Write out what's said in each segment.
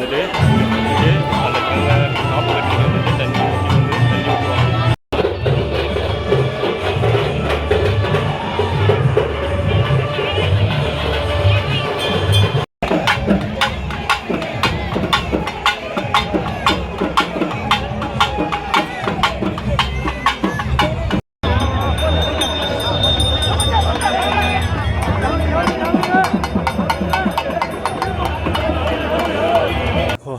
வந்துட்டு அந்த காப்பு கட்டி வந்துட்டு தண்ணி ஊற்றி வந்து தண்ணி ஊற்றுவாங்க.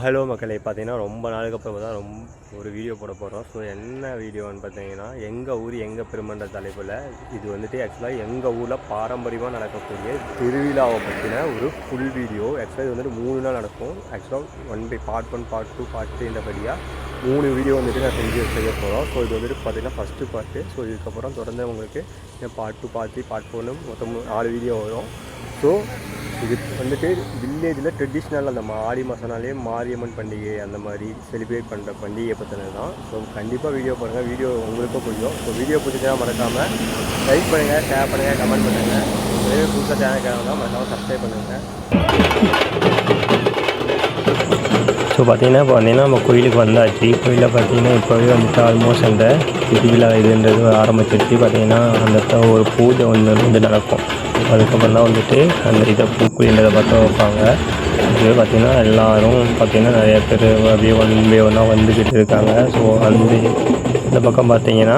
ஹலோ மக்களே, பார்த்தீங்கன்னா ரொம்ப நாளுக்கு அப்புறம் தான் ஒரு வீடியோ போட போகிறோம். ஸோ என்ன வீடியோன்னு பார்த்தீங்கன்னா, எங்கள் ஊர் எங்கள் பெருமன்ற தலைப்பில் இது வந்துட்டு ஆக்சுவலாக எங்கள் ஊரில் பாரம்பரியமாக நடக்கக்கூடிய திருவிழாவை பற்றின ஒரு ஃபுல் வீடியோ. ஆக்சுவலாக இது வந்துட்டு 3 நாள் நடக்கும். ஆக்சுவலாக பார்ட் 1 பார்ட் 2 பார்ட் 3 இந்தபடியாக 3 வீடியோ வந்துட்டு நான் செய்ய போகிறோம். ஸோ இது வந்துட்டு பார்த்திங்கன்னா ஃபஸ்ட்டு பார்ட்டு. ஸோ இதுக்கப்புறம் தொடர்ந்து உங்களுக்கு பார்ட் 2 பார்ட் 3 பார்ட் 4 மொத்தம் 4 வீடியோ வரும். ஸோ இது வந்துட்டு வில்லேஜில் ட்ரெடிஷ்னல் அந்த ஆடி மாதனாலே மாரியம்மன் பண்டிகை அந்த மாதிரி செலிப்ரேட் பண்ணுற பண்டிகையை பற்றினது தான். ஸோ கண்டிப்பாக வீடியோ பாருங்கள், வீடியோ உங்களுக்கும் புரியும். ஸோ வீடியோ பிடிச்சா மறக்காமல் லைக் பண்ணுங்கள், ஷேர் பண்ணுங்கள், கமெண்ட் பண்ணுங்கள். அதே புதுசாக சேனல் கேட்கலாம் மறக்காமல் சப்ஸ்கிரைப் பண்ணுங்கள். ஸோ பார்த்தீங்கன்னா நம்ம கோயிலுக்கு வந்தாச்சு. கோயிலில் பார்த்தீங்கன்னா இப்போவே வந்துட்டு ஆல்மோஸ்ட் அந்த திருவிழா இதுன்றது ஆரம்பிச்சிருச்சு. பார்த்தீங்கன்னா அந்த ஒரு பூஜை வந்து நடக்கும். அதுக்கப்புறம் தான் வந்துட்டு அந்த இதை பூக்குழின்றதை பற்ற வைப்பாங்க. இது பார்த்திங்கன்னா எல்லோரும் பார்த்திங்கன்னா நிறைய பேர் அப்படியே ஒன்றா வந்துக்கிட்டு இருக்காங்க. ஸோ இந்த பக்கம் பார்த்திங்கன்னா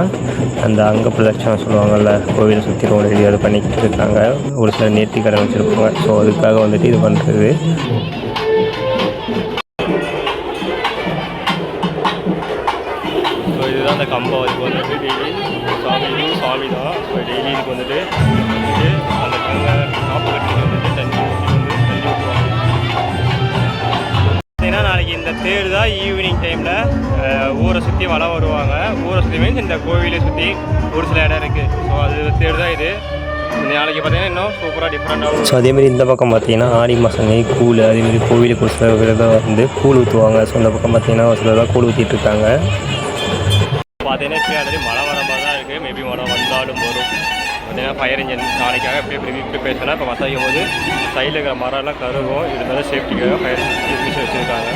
அந்த அங்க பிரதட்சணம் சொல்லுவாங்கள்ல, கோவிலை சுற்றி ஒரு இது அதை பண்ணிக்கிட்டு இருக்காங்க. ஒரு சில நேர்த்தி கடன் வச்சுருப்பாங்க. ஸோ அதுக்காக வந்துட்டு இது பண்ணுறது. ஸோ இதுதான் அந்த கம்பம். இதுக்கு வந்துட்டு டெய்லி சாமி தான். ஸோ டெய்லி இதுக்கு வந்துட்டு அந்த காப்பு கட்டி வந்துட்டு தண்ணி ஊற்றி வந்து தண்ணி ஊற்றுவாங்க. பார்த்தீங்கன்னா நாளைக்கு இந்த தேர் தான் ஈவினிங் டைமில் ஊரை சுற்றி வளம் வருவாங்க. ஊரை சுற்றி மீன்ஸ் இந்த கோவிலை சுற்றி ஒரு சில இடம் இருக்குது. ஸோ அது தேர் தான் இது. நாளைக்கு பார்த்தீங்கன்னா இன்னும் சூப்பராக டிஃப்ரெண்டாகும். ஸோ அதேமாதிரி இந்த பக்கம் பார்த்தீங்கன்னா ஆடி மாதமே கூழ், அதேமாதிரி கோவிலுக்கு ஒரு சில விரதம் வந்து கூழ் ஊற்றுவாங்க. ஸோ இந்த பக்கம் பார்த்தீங்கன்னா ஒரு சிலர் கூழ் ஊற்றிட்டு இருக்காங்க. பார்த்தீங்கன்னா இப்போ ஆல்ரெடி மழை வர மாதிரி தான் இருக்குது. மேபி மழை வந்தாலும் வரும். பார்த்தீங்கன்னா ஃபயர் இன்ஜின் நாளைக்காக எப்படி ப்ரிப்பேர் இப்போ மசாயும் போது சைடில் இருக்கிற மரம்லாம் கருகும். இருந்தாலும் சேஃப்டிக்காக ஃபயர் இன்ஜின் வச்சுருக்காங்க.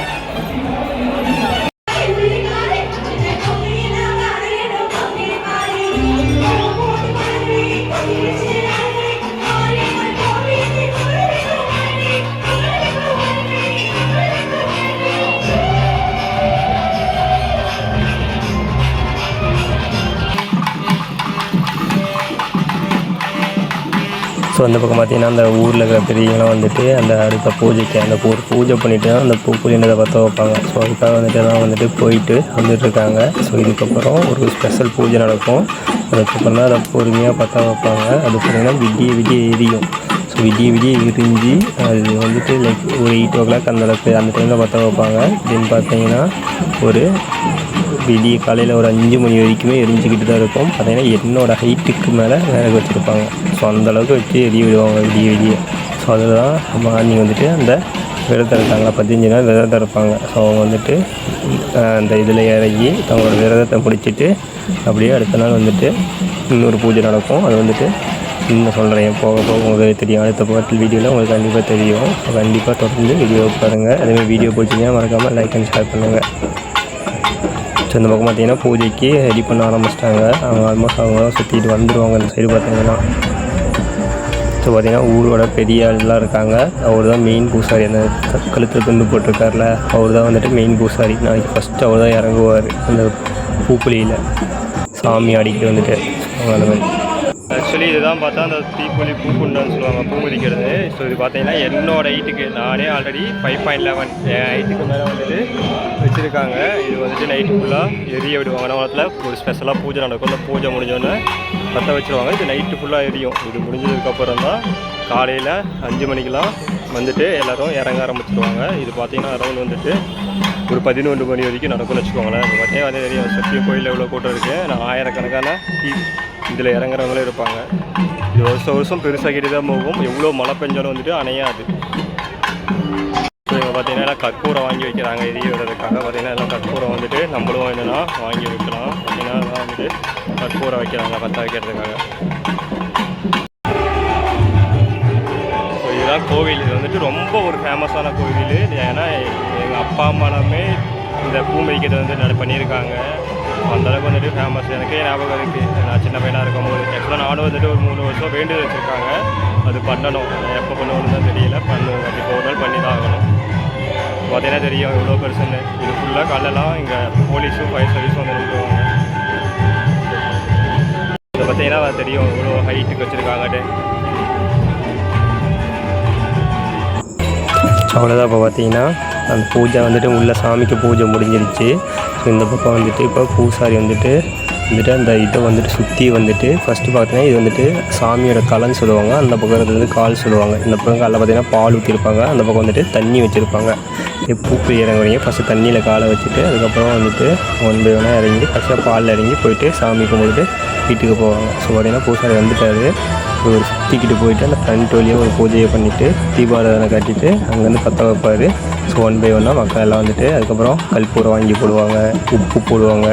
ஸோ அந்த பக்கம் பார்த்திங்கன்னா அந்த ஊரில் இருக்கிற பெரியவங்களாம் வந்துட்டு அந்த அடுத்த பூஜைக்கு அந்த பூஜை பண்ணிவிட்டு தான் அந்த பூக்குழின்றதை பற்ற வைப்பாங்க. ஸோ அதுக்காக வந்துட்டு எல்லாம் வந்துட்டு போயிட்டு வந்துட்டுருக்காங்க. ஸோ இதுக்கப்புறம் ஒரு ஸ்பெஷல் பூஜை நடக்கும். அதுக்கப்புறம் தான் அதை பொறுமையாக பற்ற வைப்பாங்க. அது பார்த்திங்கன்னா விடிய எரியும். ஸோ விடிய எரிஞ்சு அது வந்துட்டு லைக் ஒரு 8 o'clock அந்த டைமில் பற்ற வைப்பாங்க. தென் பார்த்திங்கன்னா ஒரு விடிய காலையில் ஒரு 5 மணி வரைக்குமே எரிஞ்சிக்கிட்டு தான் இருக்கும். பார்த்திங்கன்னா என்னோடய ஹைட்டுக்கு மேலே விறகு வச்சுருப்பாங்க. ஸோ அந்தளவுக்கு வச்சு எரிய விடுவாங்க விடிய. ஸோ அதில் தான் மார்னிங் வந்துட்டு அந்த விரதம் இருக்காங்க, 15 நாள் விரதம் இருப்பாங்க. ஸோ அவங்க வந்துட்டு அந்த இதில் இறங்கி தங்களோட விரதத்தை முடிச்சுட்டு அப்படியே அடுத்த நாள் வந்துட்டு இன்னொரு பூஜை நடக்கும். அது வந்துட்டு இன்னும் சொல்கிறேன், போக உங்களுக்கு தெரியும். அடுத்த பாட்டில் வீடியோவில் உங்களுக்கு கண்டிப்பாக தெரியும். ஸோ கண்டிப்பாக தொடர்ந்து வீடியோ பாருங்கள். அதேமாதிரி வீடியோ பிடிச்சிங்கன்னா மறக்காமல் லைக் அண்ட் ஷேர் பண்ணுங்கள். ஸோ இந்த பக்கம் பார்த்திங்கன்னா பூஜைக்கு ரெடி பண்ண ஆரம்பிச்சிட்டாங்க. அவங்க ஆல்மோஸ்ட் அவங்க சுற்றிட்டு வந்துடுவாங்க இந்த சைடு பார்த்திங்கன்னா. ஸோ பார்த்திங்கன்னா ஊரோட பெரிய ஆள்லாம் இருக்காங்க. அவர் தான் மெயின் பூசாரி. அந்த கழுத்தில் துண்டு போட்டிருக்காருல, அவர் தான் வந்துட்டு மெயின் பூசாரி. நாளைக்கு ஃபஸ்ட்டு அவர் தான் இறங்குவார் அந்த பூக்குழியில் சாமி ஆடிக்கிட்டு வந்துட்டு. அந்த மாதிரி ஆக்சுவலி இதுதான் பார்த்தா அந்த தீக்குழி பூக்குண்டான்னு சொல்லுவாங்க, பூ மிதிக்கிறது. ஸோ இது பார்த்தீங்கன்னா என்னோட ஹைட்டுக்கு நானே ஆல்ரெடி 5.11 என் ஹைட்டுக்கு மேலே வந்துட்டு வச்சுருக்காங்க. இது வந்துட்டு நைட்டு ஃபுல்லாக எரிய விடுவாங்க. நவரத்தில் ஒரு ஸ்பெஷலாக பூஜை நடக்கும். அந்த பூஜை முடிஞ்சோடனே பற்ற வச்சுருவாங்க. இது நைட்டு ஃபுல்லாக எரியும். இது முடிஞ்சதுக்கப்புறம் தான் காலையில் 5 மணிக்கெலாம் வந்துட்டு எல்லோரும் இறங்க ஆரம்பிச்சிடுவாங்க. இது பார்த்திங்கன்னா அரௌண்ட் வந்துட்டு ஒரு 11 மணி வரைக்கும் நடக்கும்னு வச்சுக்கோங்களேன். இப்போ பார்த்தீங்கன்னா அதே தெரியும் சத்தியம் கோயிலில் எவ்வளோ கூட்டம் இருக்குது. நான் ஆயிரக்கணக்கான இதில் இறங்குறவங்களே இருப்பாங்க. இது வருஷம் பெருசாகிட்டு தான் போகும். எவ்வளோ மழை பெஞ்சாலும் வந்துட்டு அணையாது. ஸோ இங்கே பார்த்தீங்கன்னா எல்லாம் கற்பூரம் வாங்கி வைக்கிறாங்க எரிய விடுறதுக்காக. பார்த்தீங்கன்னா எல்லாம் கற்பூரம் வந்துட்டு நம்மளும் என்னென்னா வாங்கி வைக்கலாம். பார்த்தீங்கன்னா வந்துட்டு கற்பூரம் வைக்கிறாங்க பற்ற வைக்கிறதுக்காக. ஸோ இதுதான் கோவில். இது வந்துட்டு ரொம்ப ஒரு ஃபேமஸான கோவில். ஏன்னா எங்கள் பாம்பாலமே இந்த பூ மிதிக்கிறது வந்து பண்ணியிருக்காங்க. அந்தளவுக்கு வந்துட்டு ஃபேமஸ். எனக்கே ஞாபகம் இருக்குது, நான் சின்ன பையனாக இருக்கும்போது. ஆக்சுவலாக நானும் வந்துட்டு ஒரு 3 வருஷம் வேண்டி வச்சுருக்காங்க. அது பண்ணணும், எப்போ பண்ணுவோம்னு தான் தெரியல. பண்ணுவோம், இப்போ ஒரு நாள் பண்ணி தான் ஆகணும். பார்த்தீங்கன்னா தெரியும் இவ்வளோ பெருசுன்னு. இது ஃபுல்லாக காலெல்லாம் இங்கே போலீஸும் ஃபயர் சர்வீஸும் வந்து நிறுத்துவாங்க. இதை பார்த்தீங்கன்னா தெரியும் இவ்வளோ ஹைட்டுக்கு வச்சுருக்காங்கட்டு. அவ்வளோதான். இப்போ பார்த்தீங்கன்னா அந்த பூஜை வந்துட்டு உள்ள சாமிக்கு பூஜை முடிஞ்சிருச்சு. ஸோ இந்த பக்கம் வந்துட்டு இப்போ பூசாரி வந்துட்டு அந்த இதை வந்துட்டு சுற்றி வந்துட்டு ஃபஸ்ட்டு பார்த்தீங்கன்னா இது வந்துட்டு சாமியோட கலன்னு சொல்லுவாங்க. அந்த பக்கம் வந்து கால் சொல்லுவாங்க. இந்த பக்கம் காலில் பார்த்தீங்கன்னா பால் ஊற்றிருப்பாங்க. அந்த பக்கம் வந்துட்டு தண்ணி வச்சுருப்பாங்க. பூக்கள் இறங்குறீங்க ஃபஸ்ட்டு தண்ணியில் காலை வச்சுட்டு அதுக்கப்புறம் வந்துட்டு 1 by 1 இறங்கி ஃபஸ்ட்டாக பாலில் இறங்கி போயிட்டு சாமி கும்பிட்டு வீட்டுக்கு போவாங்க. ஸோ பார்த்தீங்கன்னா பூசாரி வந்துட்டார். ஒரு சுற்றிக்கிட்டு போயிட்டு அந்த ஃப்ரண்ட் வழியாக ஒரு பூஜையை பண்ணிவிட்டு தீபாராதனை கட்டிட்டு அங்கேருந்து பற்ற வைப்பார். ஸோ 1 by 1 மக்கள் எல்லாம் வந்துட்டு அதுக்கப்புறம் கற்பூரம் வாங்கி போடுவாங்க, உப்பு போடுவாங்க,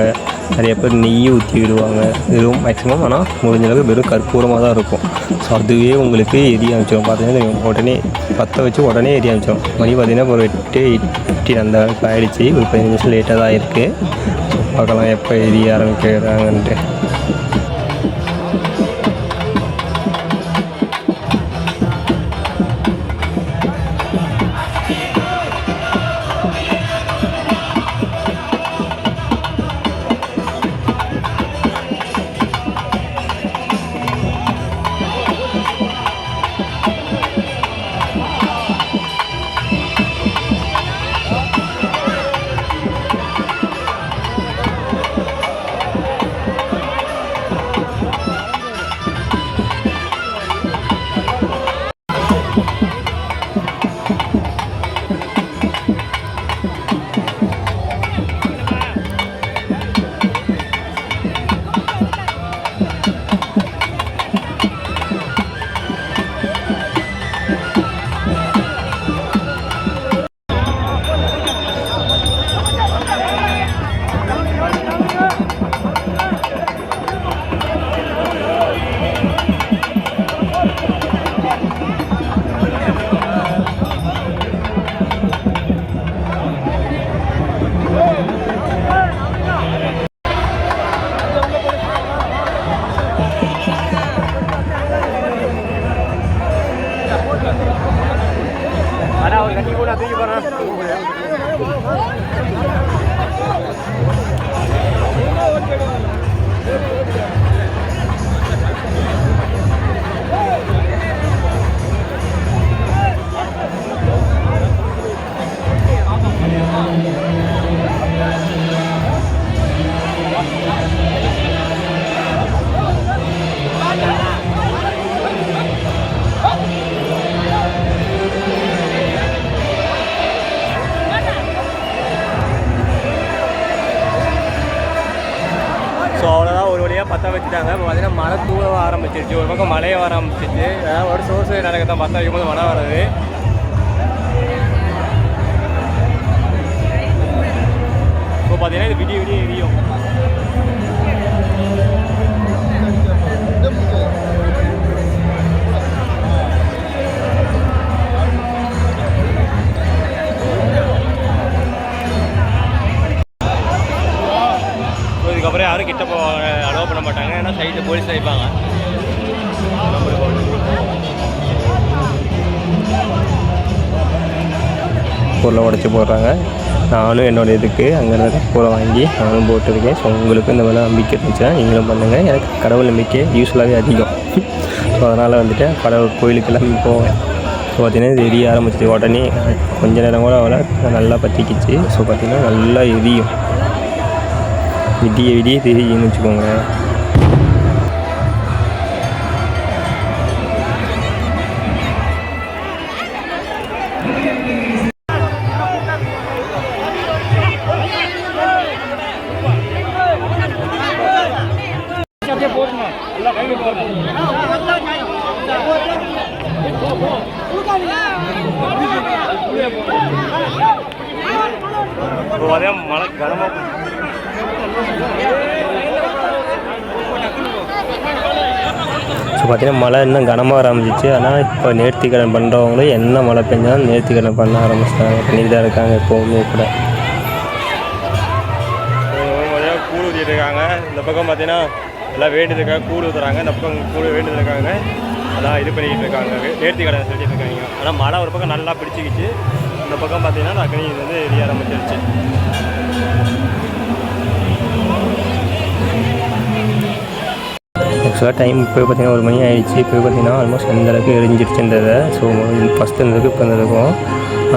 நிறைய பேர் நெய் ஊற்றி விடுவாங்க. வெறும் மேக்ஸிமம் ஆனால் முடிஞ்சளவுக்கு வெறும் கற்பூரமாக தான் இருக்கும். ஸோ அதுவே உங்களுக்கு எரிய ஆரம்பிச்சிடும். பார்த்தீங்கன்னா உடனே பற்ற வச்சு உடனே எரிய ஆரம்பிச்சிடும். மணி பார்த்தீங்கன்னா ஒரு 8 அந்த அளவுக்கு ஆகிடுச்சு. ஒரு 15 நிமிஷம் லேட்டாக தான் இருக்குது. ஸோ பார்க்கலாம் எப்போ எரிய ஆரம்பிக்கிறாங்கன்ட்டு. ஸோ அவ்வளோதான், ஒரு வழியாக பற்ற வச்சுட்டாங்க. இப்போ பார்த்தீங்கன்னா மழை தூள ஆரம்பிச்சிருச்சு. ஒரு பக்கம் மழையை வர ஆரம்பிச்சிச்சு. ஒரு சோர்ஸ் நடக்கத்தான் பற்ற வைக்கும்போது மழை வர்றது. ஸோ பார்த்தீங்கன்னா இது விடிய எரியும். இதுக்கப்புறம் யாரும் கிட்ட போவாங்க அலோவ் பண்ண மாட்டாங்க. ஏன்னா சைடு போலீஸ் வைப்பாங்க. பொருளை உடச்சி போடுறாங்க. நானும் என்னோடய இதுக்கு அங்கேருந்து பூரை வாங்கி நானும் போட்டிருக்கேன். ஸோ உங்களுக்கு இந்த மாதிரி நம்பிக்கை இருந்துச்சுன்னா நீங்களும் பண்ணுங்கள். எனக்கு கடவுள் நம்பிக்கை யூஸ்வலாகவே அதிகம். ஸோ அதனால் வந்துட்டு கடவுள் கோயிலுக்கெல்லாம் போவேன். ஸோ பார்த்திங்கன்னா இது எரிய ஆரம்பிச்சிச்சு. உடனே கொஞ்ச நேரம் கூட அவளை நல்லா பற்றிக்கிச்சு. ஸோ பார்த்திங்கன்னா நல்லா எரியும். விடிய தெரியும்னு வச்சுக்கோங்க. அதே மழை கனமாக ஸோ பார்த்திங்கன்னா மழை இன்னும் கனமாக ஆரம்பிச்சிச்சு. ஆனால் இப்போ நேர்த்திக்கடன் பண்ணுறவங்களும் என்ன மழை பெஞ்சாலும் நேர்த்திக்கடன் பண்ண ஆரம்பிச்சிட்டாங்க, பண்ணிட்டு தான் இருக்காங்க எப்போவுமே கூட. கூழ் ஊற்றிட்டு இருக்காங்க. இந்த பக்கம் பார்த்தீங்கன்னா எல்லாம் வேண்டியதுக்காக கூழ் ஊற்றுறாங்க, இந்த பக்கம் கூழ் வேண்டியதுக்காக எல்லாம் இது பண்ணிக்கிட்டு இருக்காங்க, நேர்த்திக்கடன் செஞ்சுட்டு இருக்காங்க. ஆனால் மழை ஒரு பக்கம் நல்லா பிடிச்சிக்கிச்சு, இந்த பக்கம் பார்த்தீங்கன்னா டக்குனு இது வந்து எரிய ஆரம்பிச்சிருச்சு. ஆக்சுவலாக டைம் இப்போ பார்த்தீங்கன்னா 1 மணி ஆகிடுச்சு. இப்போ பார்த்தீங்கன்னா ஆல்மோஸ்ட் அந்தளவுக்கு எரிஞ்சிருச்சுன்றதை. ஸோ ஃபஸ்ட்டு இருந்ததுக்கு இப்போ இருந்ததுக்கும்,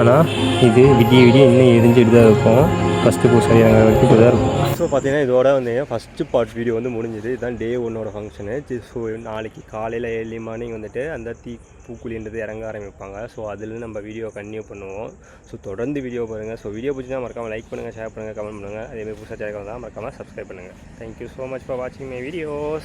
ஆனால் இது விடிய இன்னும் எரிஞ்சிட்டு தான் இருக்கும். ஃபஸ்ட்டு பூசாரி இறங்குற வரைக்கும் இப்படி தான் இருக்கும். ஸோ பார்த்தீங்கன்னா இதோட வந்து ஃபஸ்ட்டு பார்ட் வீடியோ வந்து முடிஞ்சுது. இதுதான் டே 1 ஃபங்க்ஷனு. ஸோ நாளைக்கு காலையில் ஏர்லி மார்னிங் வந்துட்டு அந்த பூக்குழின்றது இறங்க ஆரம்பிப்பாங்க. ஸோ அதில் நம்ம வீடியோ கன்டினியூ பண்ணுவோம். ஸோ தொடர்ந்து வீடியோ பாருங்கள். ஸோ வீடியோ பிடிச்சா மறக்காமல் லைக் பண்ணுங்கள், ஷேர் பண்ணுங்கள், கமெண்ட் பண்ணுங்கள். அதேமாதிரி புதுசாக சேனல் தான் மறக்காமல் சப்ஸ்கிரைப் பண்ணுங்கள். தேங்க்யூ ஸோ மச் ஃபார் வாட்சிங் மை வீடியோஸ்.